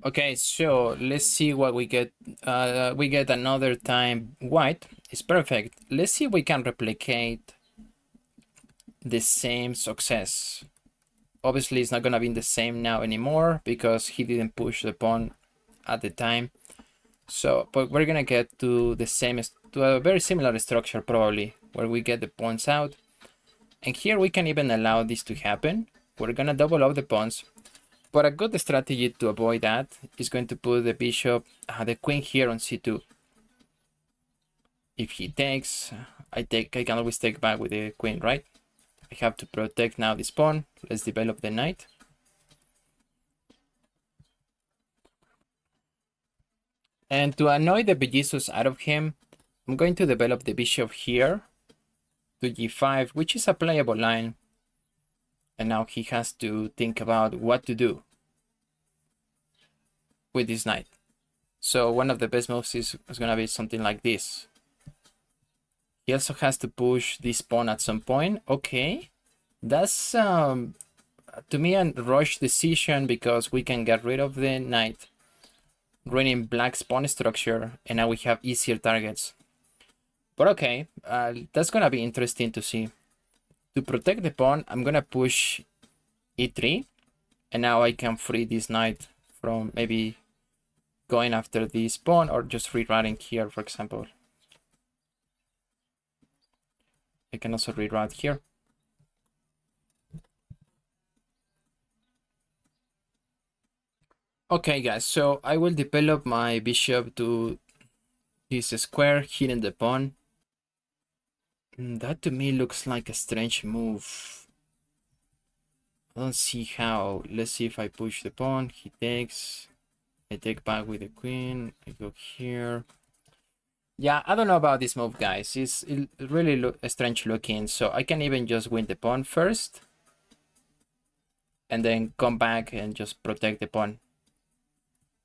Okay, so let's see what we get. We get another time white. It's perfect. Let's see if we can replicate the same success. Obviously, it's not gonna be the same now anymore because he didn't push the pawn at the time. So, but we're gonna get to the same, to a very similar structure probably, where we get the pawns out. And here we can even allow this to happen. We're gonna double up the pawns. But a good strategy to avoid that is going to put the bishop, the queen here on c2. If he takes, I can always take back with the queen, right? I have to protect now this pawn. Let's develop the knight. And to annoy the bejesus out of him, I'm going to develop the bishop here to g5, which is a playable line. And now he has to think about what to do with this knight. So one of the best moves is going to be something like this. He also has to push this pawn at some point. Okay, that's to me a rush decision because we can get rid of the knight, ruining black's pawn structure, and now we have easier targets. But okay, that's gonna be interesting to see. To protect the pawn, I'm gonna push e3, and now I can free this knight from maybe going after this pawn or just rerouting here, for example. I can also reroute here. Okay, guys, so I will develop my bishop to this square, hitting the pawn. That to me looks like a strange move. I don't see how. Let's see if I push the pawn. He takes. I take back with the queen. I go here. Yeah, I don't know about this move, guys. It's really strange looking. So I can even just win the pawn first. And then come back and just protect the pawn.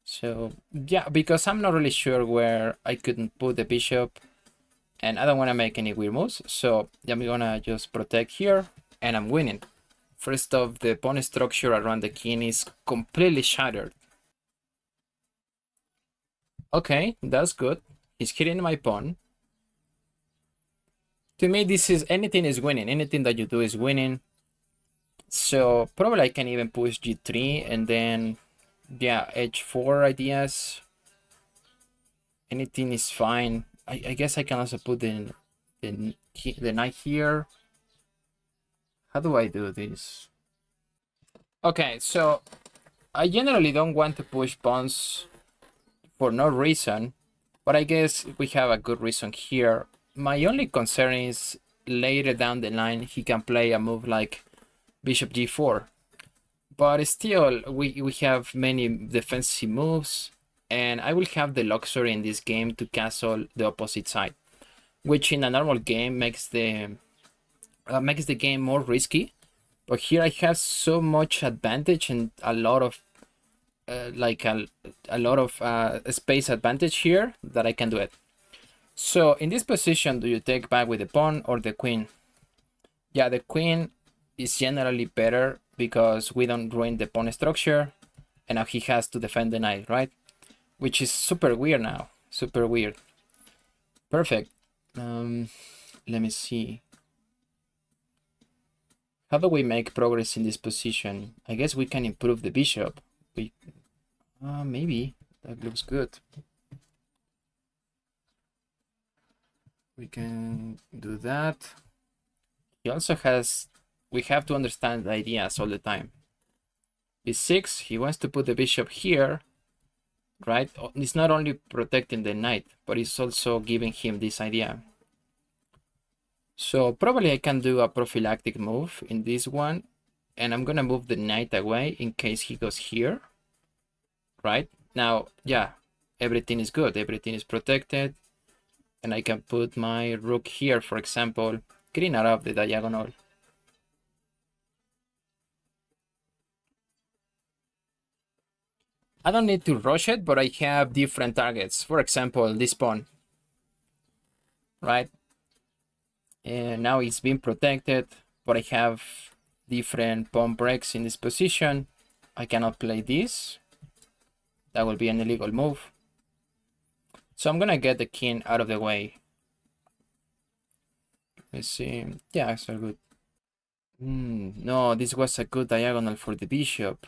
So yeah, because I'm not really sure where I couldn't put the bishop. And I don't want to make any weird moves. So I'm gonna just protect here. And I'm winning. First off, the pawn structure around the king is completely shattered. Okay, that's good. He's hitting my pawn. To me, this is anything is winning. Anything that you do is winning. So probably I can even push g3 and then, yeah, h4 ideas. Anything is fine. I guess I can also put the knight here. How do I do this? Okay, so I generally don't want to push pawns for no reason, but I guess we have a good reason here. My only concern is later down the line he can play a move like bishop g4, but still we have many defensive moves, and I will have the luxury in this game to castle the opposite side, which in a normal game makes the game more risky. But here I have so much advantage and a lot of space advantage here that I can do it. So in this position, do you take back with the pawn or the queen? Yeah, the queen is generally better because we don't ruin the pawn structure, and now he has to defend the knight, right? Which is super weird now, super weird. Perfect. Let me see. How do we make progress in this position? I guess we can improve the bishop. Maybe that looks good. We can do that. He also has, we have to understand the ideas all the time. b6, he wants to put the bishop here, right? It's not only protecting the knight, but it's also giving him this idea. So probably I can do a prophylactic move in this one, and I'm gonna move the knight away in case he goes here, right? Now, yeah, everything is good, everything is protected, and I can put my rook here, for example, getting out of the diagonal. I don't need to rush it, but I have different targets. For example, this pawn, right? And now it's been protected, but I have different pawn breaks in this position. I cannot play this. That will be an illegal move. So I'm gonna get the king out of the way. Let's see. Yeah, it's all good. No, this was a good diagonal for the bishop.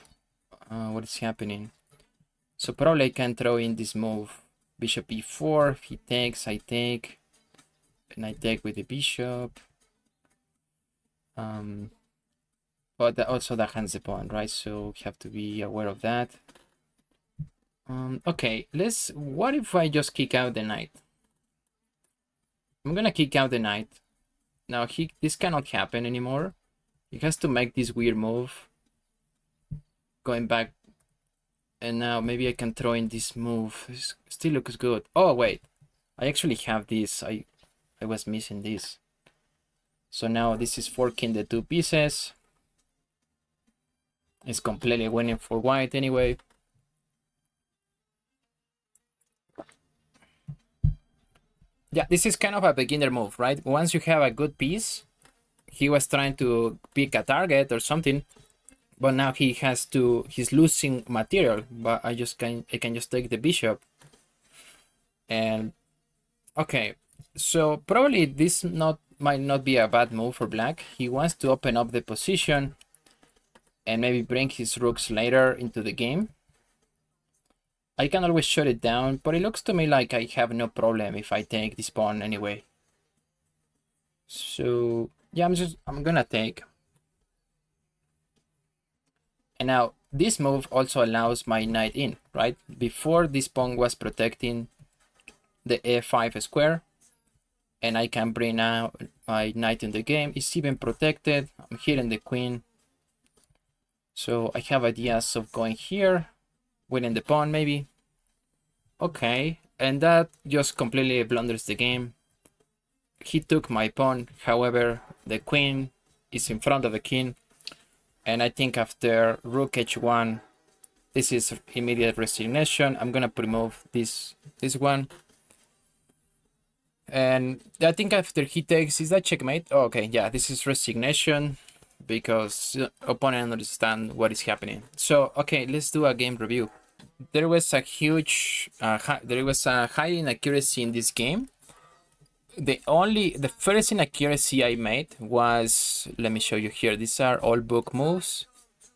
What is happening? So probably I can throw in this move. Bishop e4. If he takes, I take. And I take with the bishop. But also that hands the pawn, right? So we have to be aware of that. Okay, what if I just kick out the knight? I'm gonna kick out the knight. Now this cannot happen anymore. He has to make this weird move. Going back. And now maybe I can throw in this move. It still looks good. Oh wait, I actually have this. I was missing this. So now this is forking the two pieces. It's completely winning for white anyway. Yeah, this is kind of a beginner move, right? Once you have a good piece, he was trying to pick a target or something, but now he's losing material. But I can just take the bishop. And okay, so probably this might not be a bad move for black. He wants to open up the position and maybe bring his rooks later into the game. I can always shut it down, but it looks to me like I have no problem if I take this pawn anyway. So yeah, I'm gonna take. And now this move also allows my knight in, right? Before this pawn was protecting the f5 square, and I can bring out my knight in the game. It's even protected. I'm hitting the queen. So I have ideas of going here, winning the pawn maybe. Okay, and that just completely blunders the game. He took my pawn, however, the queen is in front of the king. And I think after rook h1, this is immediate resignation. I'm gonna remove this one. And I think after he takes, is that checkmate? Oh, okay, yeah, this is resignation because opponent understand what is happening. So, okay, let's do a game review. There was a huge, high inaccuracy in this game. The first inaccuracy I made was, let me show you here. These are all book moves,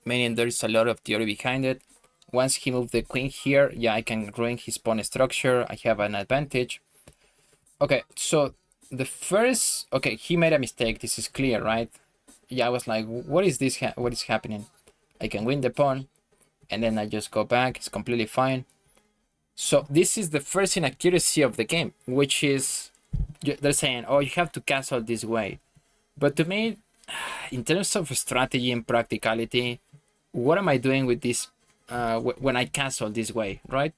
meaning there's a lot of theory behind it. Once he moved the queen here, yeah, I can ruin his pawn structure. I have an advantage. Okay, so the first, okay, he made a mistake. This is clear, right? Yeah, I was like, what is this? What is happening? I can win the pawn, and then I just go back. It's completely fine. So this is the first inaccuracy of the game, which is they're saying, oh, you have to castle this way. But to me, in terms of strategy and practicality, what am I doing with this when I castle this way, right?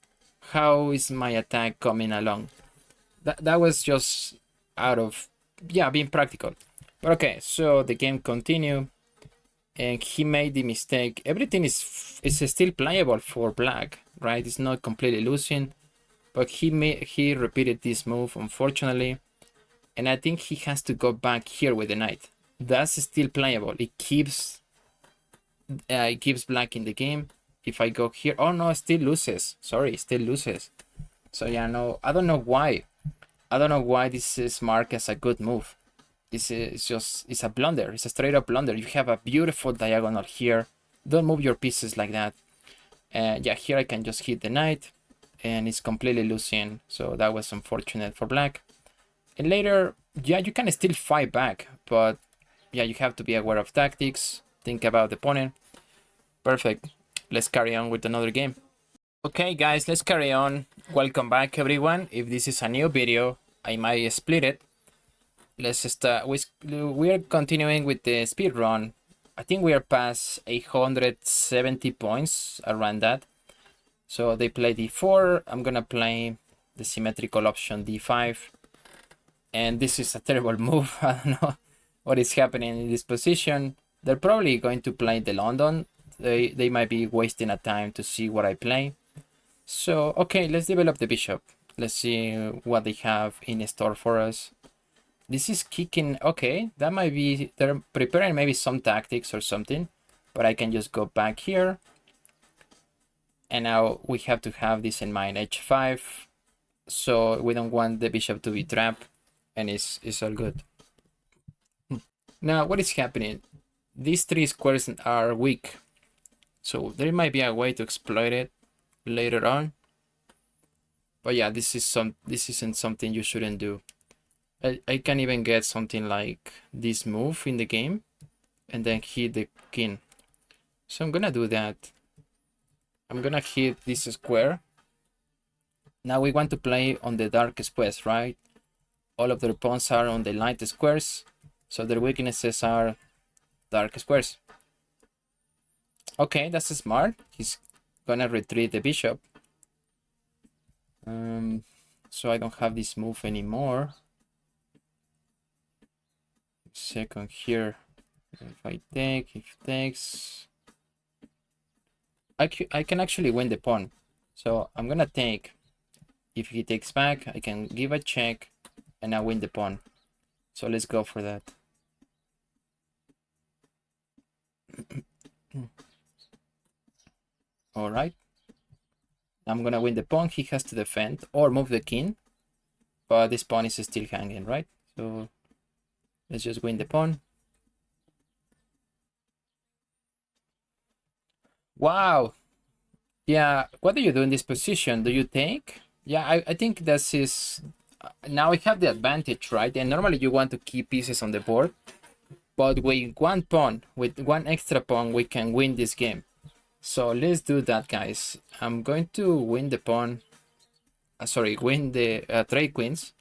How is my attack coming along? That was just out of, yeah, being practical. But okay, so the game continued, and he made the mistake. Everything is still playable for black, right? It's not completely losing, but he repeated this move, unfortunately, and I think he has to go back here with the knight. That's still playable. It keeps black in the game. If I go here, oh no, it still loses. Sorry, it still loses. So yeah, no, I don't know why. I don't know why this is marked as a good move. This is just, it's a blunder. It's a straight up blunder. You have a beautiful diagonal here. Don't move your pieces like that. And yeah, here I can just hit the knight and it's completely losing. So that was unfortunate for black. And later, yeah, you can still fight back, but yeah, you have to be aware of tactics. Think about the opponent. Perfect. Let's carry on with another game. Okay, guys, let's carry on. Welcome back, everyone. If this is a new video, I might split it. Let's start. We are continuing with the speed run. I think we are past 870 points, around that. So they play d4. I'm gonna play the symmetrical option d5. And this is a terrible move. I don't know what is happening in this position. They're probably going to play the London. They might be wasting a time to see what I play. So, okay, let's develop the bishop. Let's see what they have in store for us. This is kicking. Okay, that might be, they're preparing maybe some tactics or something, but I can just go back here. And now we have to have this in mind, h5. So we don't want the bishop to be trapped, and it's all good. Now, what is happening? These three squares are weak. So there might be a way to exploit it later on. But yeah, this isn't something you shouldn't do. I can even get something like this move in the game and then hit the king. So I'm gonna do that. I'm gonna hit this square. Now we want to play on the dark squares, right? All of their pawns are on the light squares, so their weaknesses are dark squares. Okay, that's smart. He's gonna retreat the bishop. So I don't have this move anymore. Second here. If I take, if takes, I can actually win the pawn. So I'm gonna take. If he takes back, I can give a check and I win the pawn. So let's go for that. All right. I'm gonna win the pawn. He has to defend or move the king, but this pawn is still hanging, right? So let's just win the pawn. Wow. Yeah, what do you do in this position? Do you take? Yeah, I think this is... Now we have the advantage, right? And normally you want to keep pieces on the board. But with one pawn, with one extra pawn, we can win this game. So let's do that, guys. I'm going to win the pawn. Win the trade queens.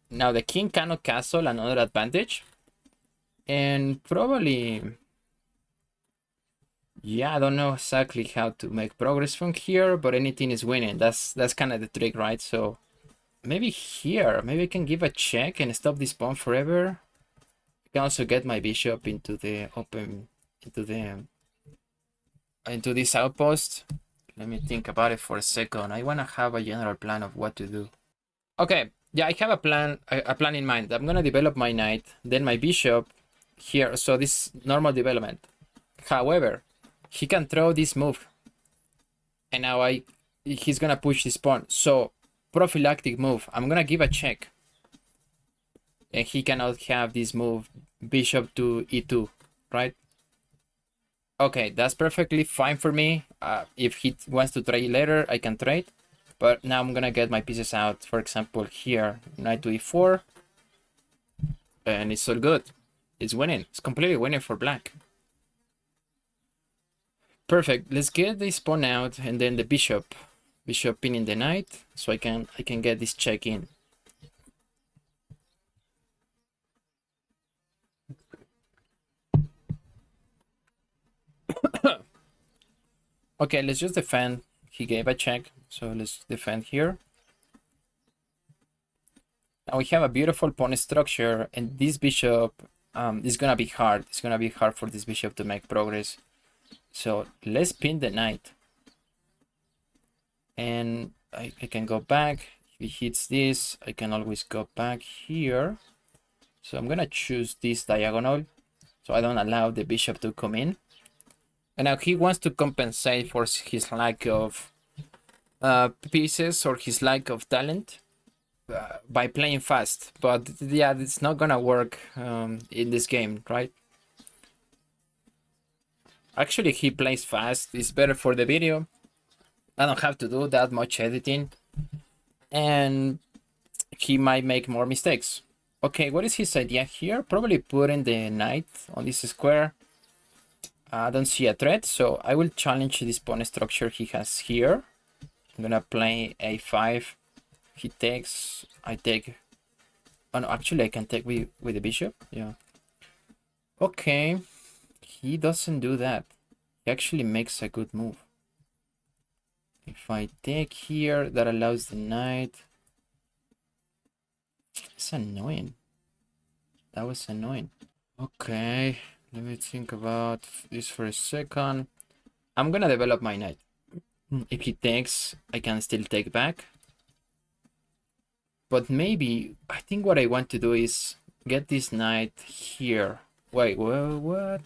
Now the king cannot castle, another advantage. And probably... Yeah, I don't know exactly how to make progress from here, but anything is winning. That's kind of the trick, right? So maybe here, maybe I can give a check and stop this pawn forever. I can also get my bishop into the open, into this outpost. Let me think about it for a second. I want to have a general plan of what to do. Okay, yeah, I have a plan in mind. I'm gonna develop my knight, then my bishop here. So this normal development. However, he can throw this move, and now he's gonna push this pawn. So prophylactic move. I'm gonna give a check, and he cannot have this move, bishop to e2, right? Okay, that's perfectly fine for me. If he wants to trade later, I can trade. But now I'm gonna get my pieces out. For example, here, knight to e4, and it's all good. It's winning. It's completely winning for black. Perfect. Let's get this pawn out and then the bishop. Bishop pinning the knight, so I can get this check in. Okay, let's just defend. He gave a check, so let's defend here. Now we have a beautiful pawn structure, and this bishop is gonna be hard. It's gonna be hard for this bishop to make progress. So let's pin the knight. And I can go back. If he hits this, I can always go back here. So I'm gonna choose this diagonal, so I don't allow the bishop to come in. And now he wants to compensate for his lack of pieces or his lack of talent by playing fast. But yeah, it's not gonna work in this game, right? Actually, he plays fast. It's better for the video. I don't have to do that much editing. And he might make more mistakes. Okay, what is his idea here? Probably putting the knight on this square. I don't see a threat, so I will challenge this pawn structure he has here. I'm gonna play a5. He takes, I take. Oh no, actually I can take with the bishop. Yeah. Okay. He doesn't do that. He actually makes a good move. If I take here, that allows the knight. It's annoying. That was annoying. Okay, let me think about this for a second. I'm gonna develop my knight. If he takes, I can still take back. But maybe, I think what I want to do is get this knight here. Wait, what?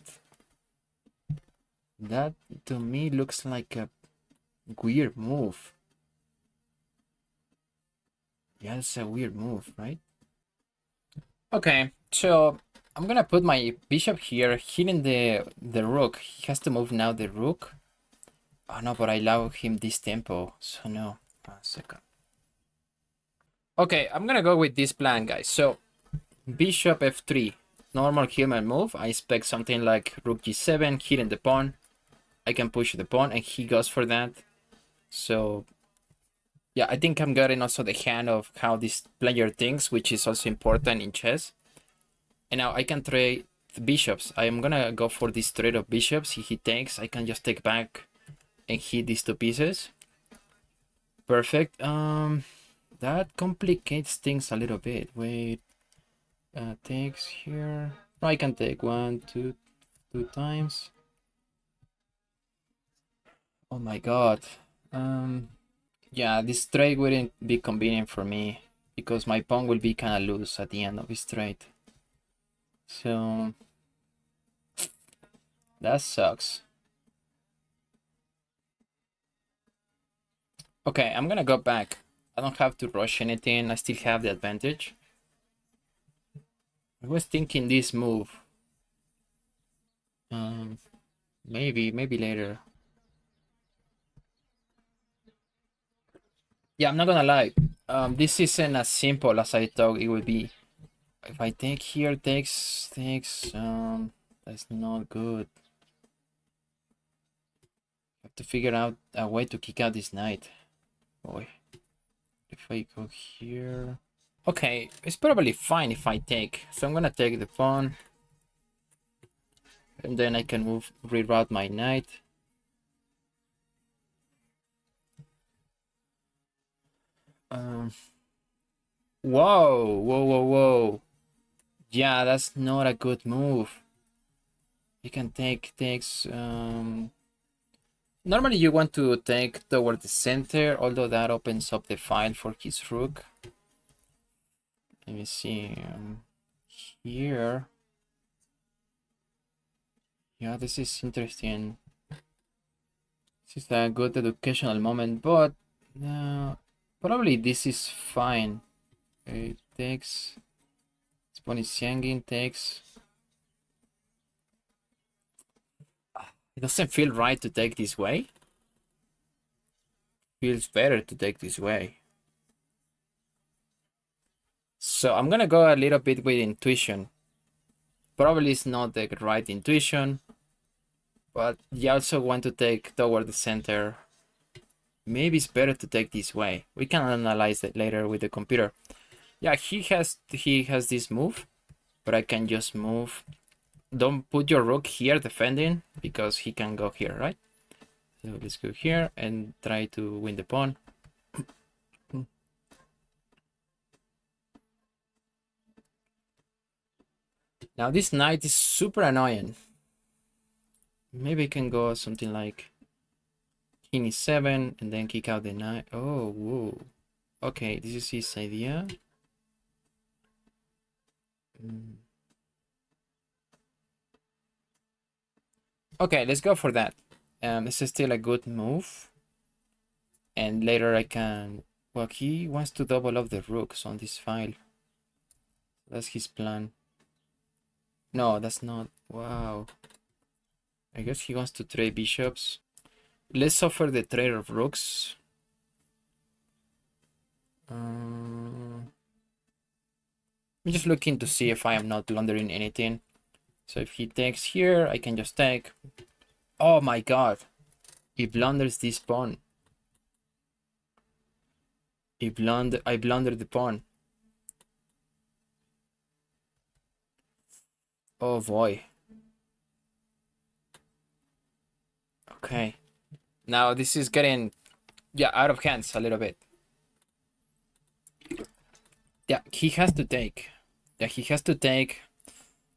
That to me looks like a Weird move. Yeah, it's a weird move, right? Okay, so I'm gonna put my bishop here, hitting the rook. He has to move now the rook. Oh no, but I allow him this tempo, so no. One second. Okay, I'm gonna go with this plan, guys. So bishop f3, normal human move. I expect something like rook g7, hitting the pawn. I can push the pawn, and he goes for that. So yeah, I think I'm getting also the hand of how this player thinks, which is also important in chess. And now I can trade the bishops. I'm gonna go for this trade of bishops. If he takes, I can just take back and hit these two pieces. Perfect. That complicates things a little bit. Wait, takes here. No, I can take one, two times. Oh my god. Yeah, this trade wouldn't be convenient for me because my pawn will be kind of loose at the end of this trade. So that sucks. Okay, I'm gonna go back. I don't have to rush anything. I still have the advantage. I was thinking this move. Maybe later. Yeah, I'm not gonna lie. This isn't as simple as I thought it would be. If I take here, takes, that's not good. I have to figure out a way to kick out this knight. Boy, if I go here, okay, it's probably fine if I take. So I'm gonna take the pawn, and then I can reroute my knight. Whoa. Yeah, that's not a good move. You can takes. Normally you want to take toward the center, although that opens up the file for his rook. Let me see. Here. Yeah, this is interesting. This is a good educational moment, but probably this is fine. It takes. Spawn is Yangin takes. It doesn't feel right to take this way. Feels better to take this way. So I'm gonna go a little bit with intuition. Probably it's not the right intuition, but you also want to take toward the center. Maybe it's better to take this way. We can analyze it later with the computer. Yeah, he has this move, but I can just move. Don't put your rook here defending because he can go here, right? So let's go here and try to win the pawn. Now this knight is super annoying. Maybe I can go something like king e7 and then kick out the knight. Oh, whoa. Okay, this is his idea. Okay, let's go for that. This is still a good move. And later I can... Well, he wants to double up the rooks on this file. That's his plan. No, that's not. Wow. I guess he wants to trade bishops. Let's offer the trade of rooks. I'm just looking to see if I am not blundering anything. So if he takes here, I can just take. Oh my god. He blunders this pawn. I blundered the pawn. Oh boy. Okay. Now this is getting, yeah, out of hands a little bit. Yeah, he has to take. Yeah, he has to take.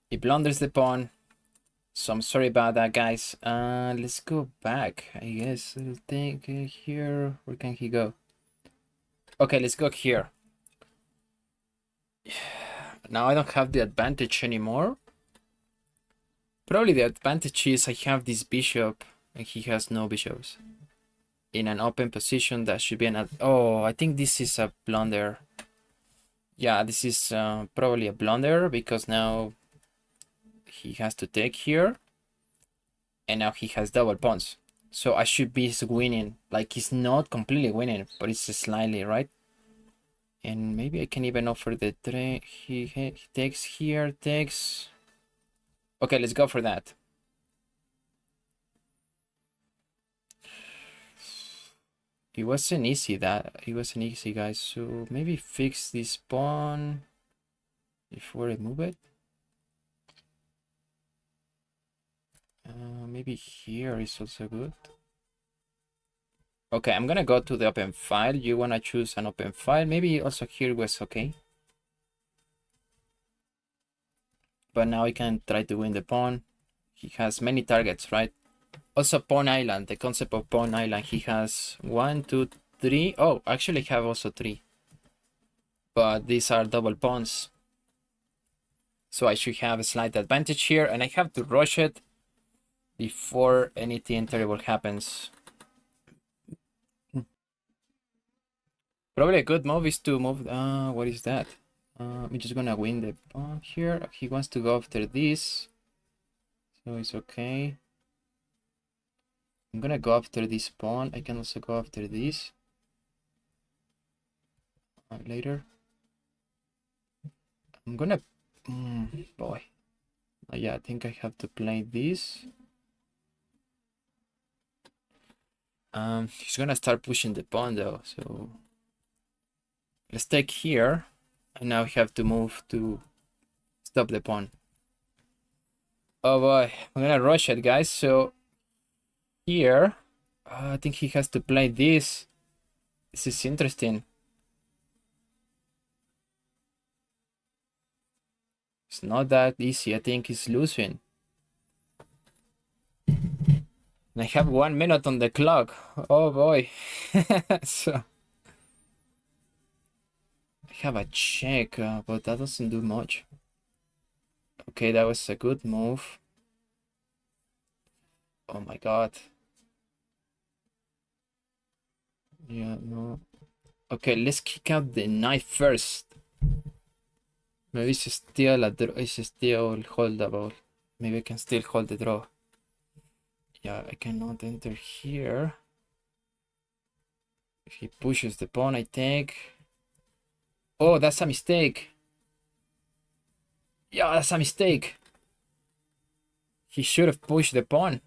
He blunders the pawn. So I'm sorry about that, guys. Let's go back, I guess. Let's take here. Where can he go? Okay, let's go here. Now I don't have the advantage anymore. Probably the advantage is I have this bishop and he has no bishops. in an open position. That should be an... Oh, I think this is a blunder. Yeah, this is probably a blunder because now he has to take here. And now he has double pawns. So I should be winning. Like, he's not completely winning, but it's slightly, right? And maybe I can even offer the trade. He takes here, takes... Okay, let's go for that. It wasn't easy, guys. So maybe fix this pawn before I move it. Maybe here is also good. Okay, I'm gonna go to the open file. You wanna choose an open file? Maybe also here was okay. But now I can try to win the pawn. He has many targets, right? Also pawn island, the concept of pawn island. He has 1, 2, 3. Oh, actually I have also 3. But these are double pawns. So I should have a slight advantage here, and I have to rush it before anything terrible happens. Probably a good move is to move... what is that? I'm just gonna win the pawn here. He wants to go after this. So it's okay. I'm gonna go after this pawn. I can also go after this. Later. I'm gonna... boy. Yeah, I think I have to play this. He's gonna start pushing the pawn though, so... Let's take here. And now we have to move to stop the pawn. Oh boy, I'm gonna rush it, guys. So here, I think he has to play this. This is interesting. It's not that easy. I think he's losing. And I have 1 minute on the clock. Oh boy. So I have a check, but that doesn't do much. Okay, that was a good move. Oh my god. Yeah, no. Okay, let's kick out the knight first. Maybe it's still a draw. It's still holdable. Maybe I can still hold the draw. Yeah, I cannot enter here. If he pushes the pawn, I take. Oh, that's a mistake. Yeah, that's a mistake. He should have pushed the pawn.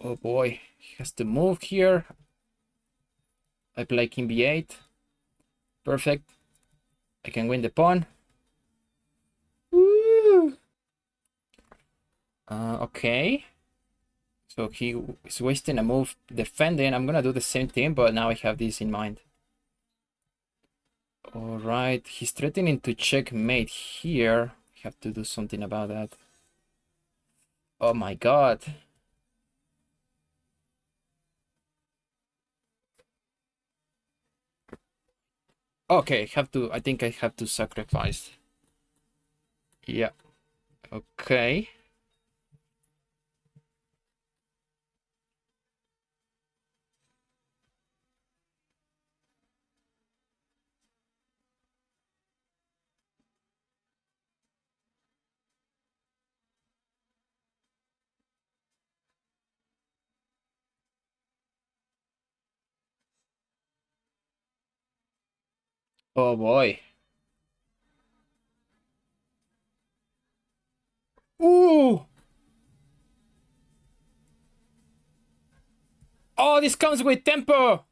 Oh boy, he has to move here. I play king b8. Perfect. I can win the pawn. Woo! Okay. So he is wasting a move defending. I'm gonna do the same thing, but now I have this in mind. All right, he's threatening to checkmate here. I have to do something about that. Oh my god. Okay, I think I have to sacrifice. Yeah. Okay. Oh boy. Ooh! Oh, this comes with tempo!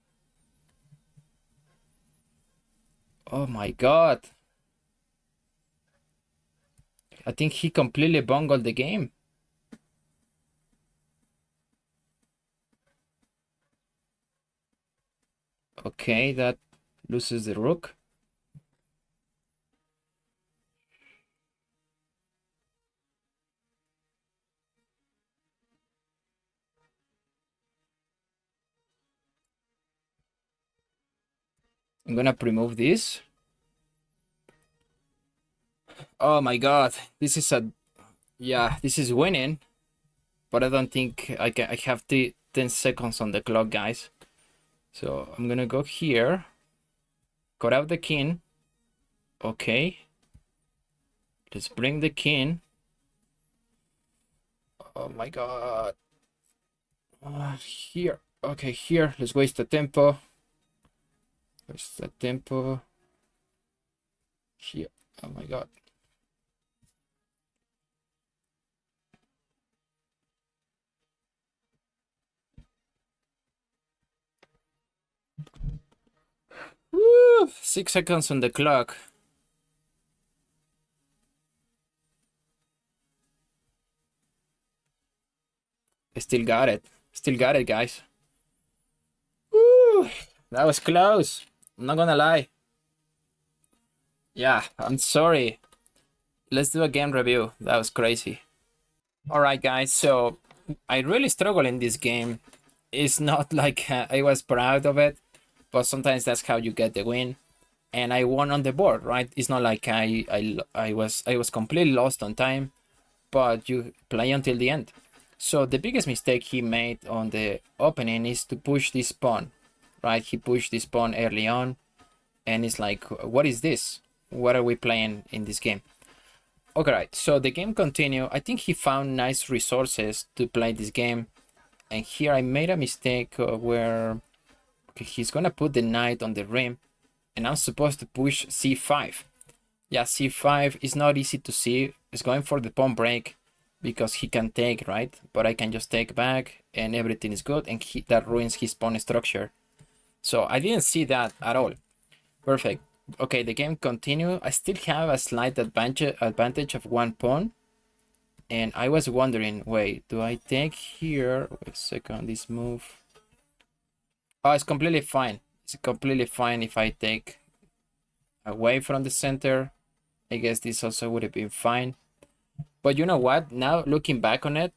Oh my god. I think he completely bungled the game. Okay, that loses the rook. I'm gonna pre-move this. Oh my god, this is a... Yeah, this is winning. but I don't think I have 10 seconds on the clock, guys. So I'm gonna go here, cut out the king. Okay, let's bring the king. Oh my god. Here. Okay, here. Let's waste the tempo. Waste the tempo. Here. Oh my god. Woo! 6 seconds on the clock. Still got it. Still got it, guys. Woo! That was close. I'm not gonna lie. Yeah, I'm sorry. Let's do a game review. That was crazy. Alright, guys. So I really struggle in this game. It's not like I was proud of it, but sometimes that's how you get the win. And I won on the board, right? It's not like I was completely lost on time, but you play until the end. So the biggest mistake he made on the opening is to push this pawn, right? He pushed this pawn early on, and it's like, what is this? What are we playing in this game? Okay, right. So the game continue. I think he found nice resources to play this game, and here I made a mistake where he's gonna put the knight on the rim, and I'm supposed to push c5. Yeah, c5 is not easy to see. It's going for the pawn break because he can take, right? But I can just take back and everything is good, and that ruins his pawn structure. So I didn't see that at all. Perfect. Okay, the game continue. I still have a slight advantage of one pawn. And I was wondering, wait, do I take here? Wait a second, this move. Oh, it's completely fine. It's completely fine if I take away from the center. I guess this also would have been fine. But you know what? Now looking back on it,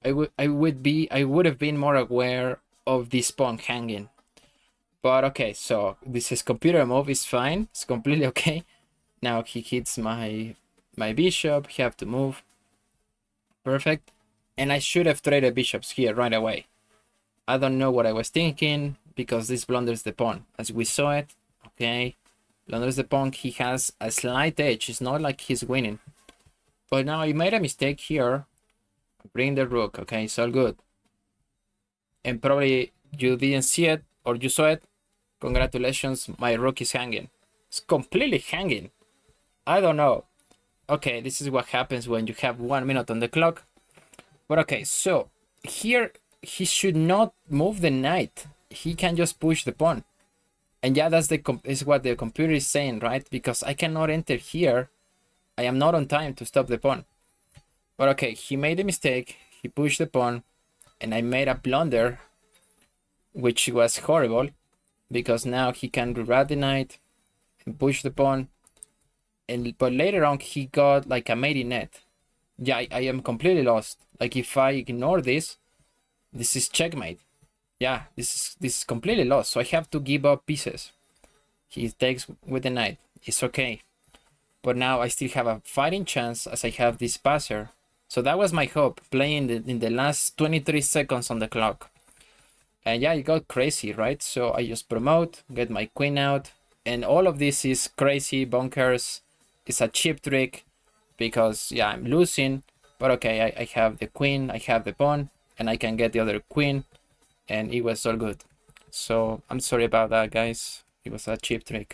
I would have been more aware of this pawn hanging. But okay, so this is computer move is fine. It's completely okay. Now he hits my bishop. He have to move. Perfect. And I should have traded bishops here right away. I don't know what I was thinking because this blunders the pawn. As we saw it, okay, blunders the pawn. He has a slight edge. It's not like he's winning. But now I made a mistake here. Bring the rook. Okay, it's all good. And probably you didn't see it or you saw it. Congratulations, my rook is hanging. It's completely hanging. I don't know. Okay, this is what happens when you have 1 minute on the clock. But okay, so here he should not move the knight. He can just push the pawn. And yeah, that's is what the computer is saying, right? Because I cannot enter here. I am not on time to stop the pawn. But okay, he made a mistake. He pushed the pawn. And I made a blunder, which was horrible. Because now he can reroute the knight and push the pawn. But later on, he got like a marionette. Yeah, I am completely lost. Like if I ignore this, this is checkmate. Yeah, this is completely lost. So I have to give up pieces. He takes with the knight. It's okay. But now I still have a fighting chance as I have this passer. So that was my hope, playing in the last 23 seconds on the clock. And yeah, it got crazy, right? So I just promote, get my queen out. And all of this is crazy, bonkers. It's a cheap trick because, yeah, I'm losing. But okay, I have the queen, I have the pawn, and I can get the other queen. And it was all good. So I'm sorry about that, guys. It was a cheap trick.